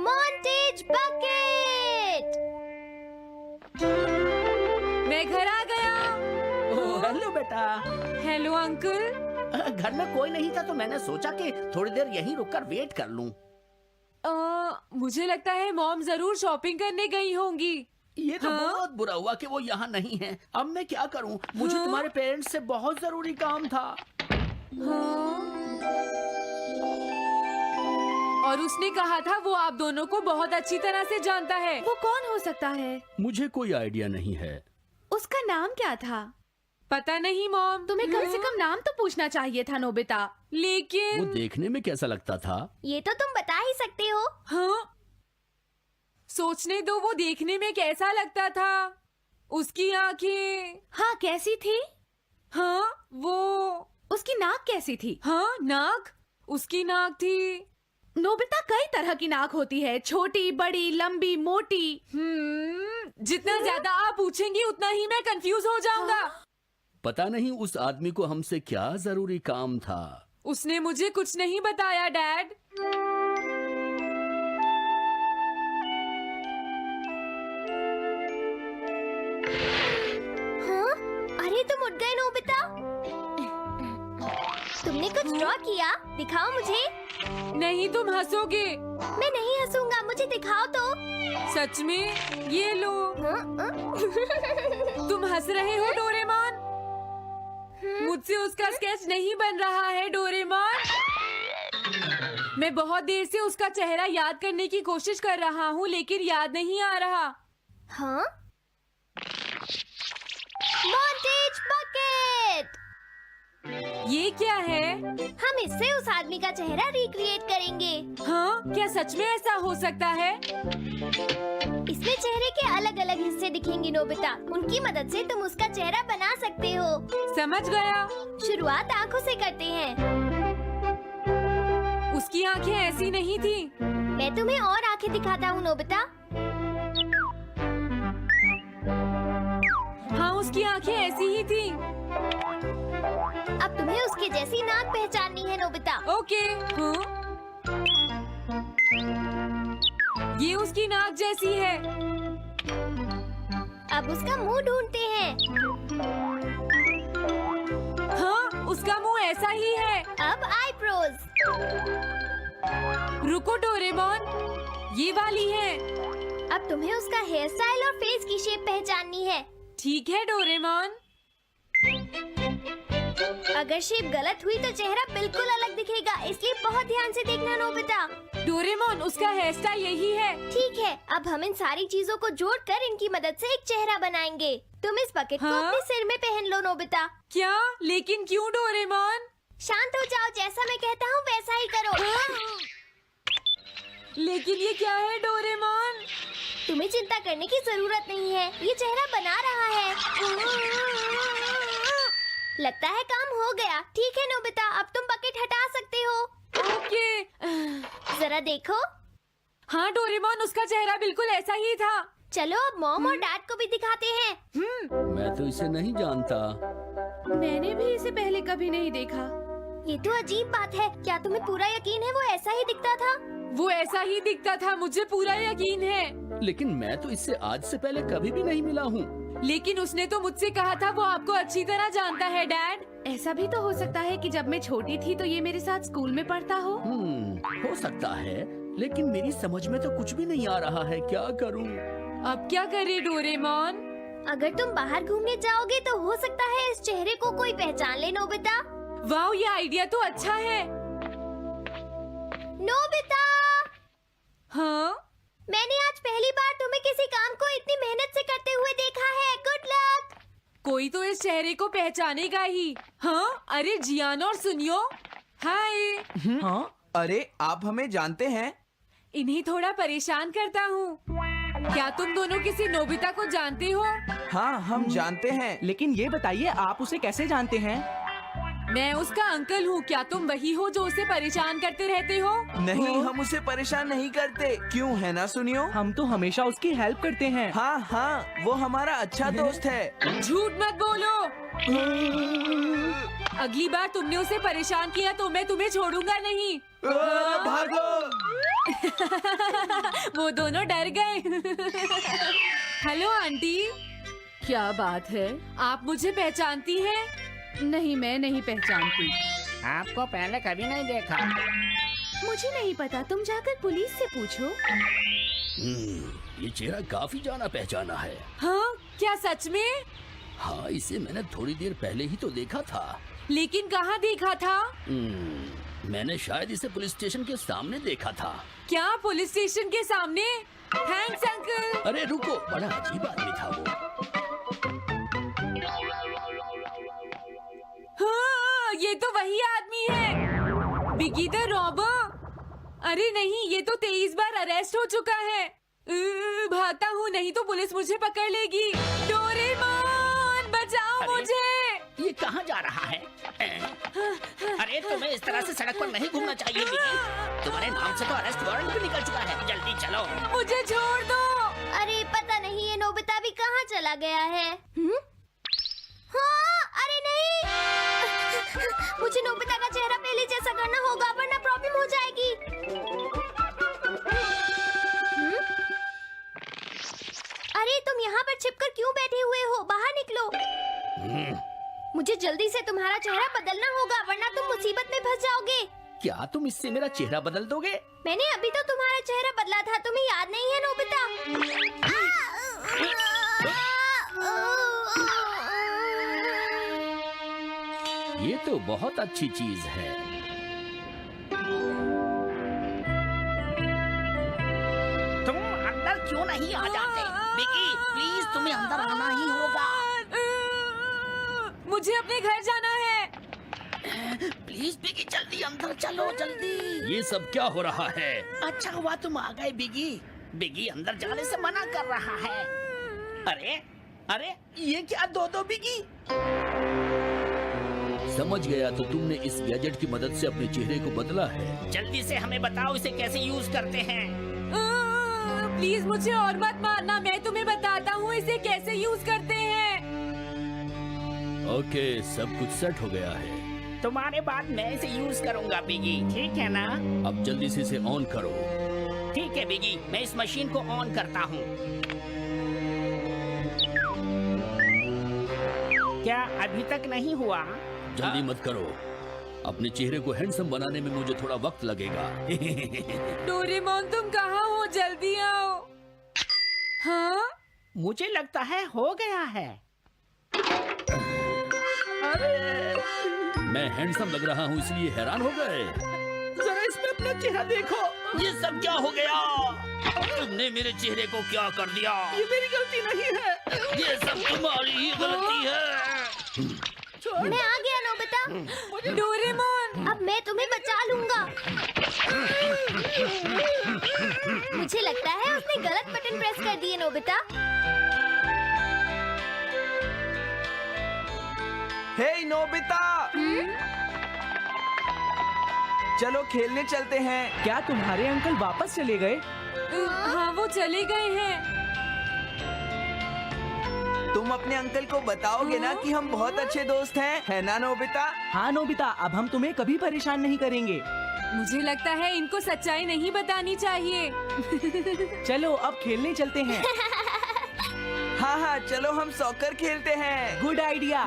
Montage bucket. मैं घर आ गया। ओह, हेलो बेटा। Hello uncle. घर में कोई नहीं था तो मैंने सोचा कि थोड़ी देर यहीं रुककर वेट कर लूं। मुझे लगता है मॉम जरूर शॉपिंग करने गई होंगी। ये तो हाँ? बहुत बुरा हुआ कि वो यहाँ नहीं है। अब मैं क्या करूं? मुझे हाँ? तुम्हारे पेरेंट्स से बहुत जरूरी काम था। हाँ? और उसने कहा था वो आप दोनों को बहुत अच्छी तरह से जानता है। वो कौन हो सकता है? मुझे कोई आइडिया नहीं है। उसका नाम क्या था? पता नहीं मॉम। तुम्हें कम से कम नाम तो पूछना चाहिए था नोबिता। वो लेकिन देखने में कैसा लगता था? ये तो तुम बता ही सकते हो। हाँ, सोचने दो वो देखने में कैसा लगता था। उसकी आंखें। हाँ, कैसी थी? हाँ, वो। उसकी नाक कैसी थी? हाँ, नाक। उसकी नाक थी। नोबिता, कई तरह की नाक होती है, छोटी, बड़ी, लंबी, मोटी। जितना ज्यादा आप पूछेंगी उतना ही मैं कंफ्यूज हो जाऊंगा। पता नहीं उस आदमी को हमसे क्या जरूरी काम था। उसने मुझे कुछ नहीं बताया डैड। हाँ? अरे तुम उठ गए नोबिता। तुमने कुछ ड्रॉ किया? दिखाओ मुझे। नहीं, तुम हंसोगे। मैं नहीं हंसूंगा, मुझे दिखाओ तो। सच में? ये लो। हाँ? तुम हंस रहे हो डोरेमोन? मुझसे उसका स्केच नहीं बन रहा है डोरेमोन। मैं बहुत देर से उसका चेहरा याद करने की कोशिश कर रहा हूँ लेकिन याद नहीं आ रहा। हाँ? Montage bucket. ये क्या है? हम इससे उस आदमी का चेहरा रिक्रिएट करेंगे। हाँ, क्या सच में ऐसा हो सकता है? इसमें चेहरे के अलग अलग हिस्से दिखेंगे नोबिता। उनकी मदद से तुम उसका चेहरा बना सकते हो। समझ गया। शुरुआत आँखों से करते हैं। उसकी आंखें ऐसी नहीं थी। मैं तुम्हें और आंखें दिखाता हूँ नोबिता। हाँ, उसकी आंखें ऐसी ही थी। अब तुम्हें उसके जैसी नाक पहचाननी है नोबिता। ओके। हाँ? ये उसकी नाक जैसी है। अब उसका मुंह ढूंढते हैं। हाँ, उसका मुंह ऐसा ही है। अब आईब्रोज। रुको डोरेमोन, ये वाली है। अब तुम्हें उसका हेयर स्टाइल और फेस की शेप पहचाननी है। ठीक है डोरेमोन। अगर शेप गलत हुई तो चेहरा बिल्कुल अलग दिखेगा, इसलिए बहुत ध्यान से देखना नोबिता। डोरेमोन, उसका हेयर स्टाइल यही है। ठीक है, अब हम इन सारी चीजों को जोड़कर इनकी मदद से एक चेहरा बनाएंगे। तुम इस बकेट को हाँ? अपने सिर में पहन लो नोबिता। क्या? लेकिन क्यों डोरेमोन? शांत हो जाओ, जैसा मैं कहता हूँ वैसा ही करो। लेकिन ये क्या है डोरेमोन? तुम्हें चिंता करने की जरूरत नहीं है, ये चेहरा बना रहा है। लगता है काम हो गया। ठीक है नोबिता, अब तुम बकेट हटा सकते हो। ओके। जरा देखो। हाँ डोरेमोन, उसका चेहरा बिल्कुल ऐसा ही था। चलो अब मॉम और डैड को भी दिखाते हैं। मैं तो इसे नहीं जानता। मैंने भी इसे पहले कभी नहीं देखा। ये तो अजीब बात है। क्या तुम्हें पूरा यकीन है वो ऐसा ही दिखता था? वो ऐसा ही दिखता था, मुझे पूरा यकीन है। लेकिन मैं तो इससे आज से पहले कभी भी नहीं मिला हूँ। लेकिन उसने तो मुझसे कहा था वो आपको अच्छी तरह जानता है डैड। ऐसा भी तो हो सकता है कि जब मैं छोटी थी तो ये मेरे साथ स्कूल में पढ़ता हो। हो सकता है, लेकिन मेरी समझ में तो कुछ भी नहीं आ रहा है। क्या करूँ? अब क्या करे डोरेमोन? अगर तुम बाहर घूमने जाओगे तो हो सकता है इस चेहरे को कोई पहचान ले नोबिता। वाह, ये आइडिया तो अच्छा है। नोबिता, हाँ? मैंने आज पहली बार तुम्हें किसी काम को इतनी मेहनत से करते हुए देखा है। Good luck. कोई तो इस चेहरे को पहचानेगा ही। हाँ? अरे जियान और सुनियो। हाय। हाँ? अरे आप हमें जानते हैं? इन्हें थोड़ा परेशान करता हूँ। क्या तुम दोनों किसी नोबिता को जानते हो? हाँ, हम जानते हैं, लेकिन ये बताइए आप उसे कैसे जानते हैं? मैं उसका अंकल हूँ। क्या तुम वही हो जो उसे परेशान करते रहते हो? नहीं, हम उसे परेशान नहीं करते। क्यों, है ना सुनियो? हम तो हमेशा उसकी हेल्प करते हैं। हाँ हाँ, वो हमारा अच्छा दोस्त है। झूठ मत बोलो। अगली बार तुमने उसे परेशान किया तो मैं तुम्हें छोड़ूंगा नहीं। भागो! वो दोनों डर गए। हेलो आंटी, क्या बात है? आप मुझे पहचानती हैं? नहीं, मैं नहीं पहचानती। आपको पहले कभी नहीं देखा। मुझे नहीं पता, तुम जाकर पुलिस से पूछो। ये चेहरा काफी जाना पहचाना है। हाँ, क्या सच में? हाँ, इसे मैंने थोड़ी देर पहले ही तो देखा था। लेकिन कहाँ देखा था? मैंने शायद इसे पुलिस स्टेशन के सामने देखा था। क्या पुलिस स्टेशन के सामने? Thanks uncle. अरे रुको, बड़ा अजीब आदमी था वो। हाँ, ये तो वही आदमी है, बिगी द रॉबर। अरे नहीं, ये तो 23 बार अरेस्ट हो चुका है। भागता हूँ, नहीं तो पुलिस मुझे पकड़ लेगी। डोरेमोन, बचाओ मुझे। ये कहाँ जा रहा है? अरे तुम्हें इस तरह से सड़क पर नहीं घूमना चाहिए बिगी। तुम्हारे नाम से तो अरेस्ट वारंट भी निकल चुका है। जल्दी चलो। मुझे छोड़ दो। अरे पता नहीं ये नोबिता भी कहाँ चला गया है। हाँ, अरे नहीं। मुझे नोबिता का चेहरा पहले जैसा करना होगा वरना प्रॉब्लम हो जाएगी। अरे तुम यहाँ पर छिपकर क्यों बैठे हुए हो? बाहर निकलो। मुझे जल्दी से तुम्हारा चेहरा बदलना होगा वरना तुम मुसीबत में फंस जाओगे। क्या तुम इससे मेरा चेहरा बदल दोगे? मैंने अभी तो तुम्हारा चेहरा बदला था, तुम्हें याद नहीं है नोबिता? ये तो बहुत अच्छी चीज है। तुम अंदर क्यों नहीं आ जाते? बिगी, प्लीज तुम्हें अंदर आना ही होगा। मुझे अपने घर जाना है। प्लीज बिगी, जल्दी अंदर चलो, जल्दी। ये सब क्या हो रहा है? अच्छा हुआ तुम आ गए बिगी। बिगी अंदर जाने से मना कर रहा है। अरे अरे, ये क्या दो बिगी? समझ गया, तो तुमने इस गैजेट की मदद से अपने चेहरे को बदला है। जल्दी से हमें बताओ इसे कैसे यूज करते हैं। प्लीज मुझे और मत मारना, मैं तुम्हें बताता हूँ इसे कैसे यूज करते हैं। ओके, सब कुछ सेट हो गया है। तुम्हारे बाद मैं इसे यूज करूंगा बिगी, ठीक है ना? अब जल्दी से इसे ऑन करो। ठीक है बिगी, मैं इस मशीन को ऑन करता हूँ। क्या अभी तक नहीं हुआ? जल्दी मत करो, अपने चेहरे को हैंडसम बनाने में मुझे थोड़ा वक्त लगेगा। डोरेमोन, तुम कहाँ हो? जल्दी आओ। हाँ, मुझे लगता है हो गया है। मैं हैंडसम लग रहा हूँ इसलिए हैरान हो गए। जरा इसमें अपना चेहरा देखो। ये सब क्या हो गया? तुमने मेरे चेहरे को क्या कर दिया? ये मेरी गलती नहीं है। ये सब तुम्हारी ही गलती है। मैं आ गया नोबिता। डोरेमोन, अब मैं तुम्हें बचा लूंगा। मुझे लगता है उसने गलत बटन प्रेस कर दिए नोबिता। हे नोबिता, चलो खेलने चलते हैं। क्या तुम्हारे अंकल वापस चले गए? हाँ, वो चले गए हैं। तुम अपने अंकल को बताओगे ना कि हम बहुत अच्छे दोस्त हैं, है ना नोबिता? हाँ नोबिता, अब हम तुम्हें कभी परेशान नहीं करेंगे। मुझे लगता है इनको सच्चाई नहीं बतानी चाहिए। चलो अब खेलने चलते हैं। हाँ हाँ, चलो हम सॉकर खेलते हैं। Good idea.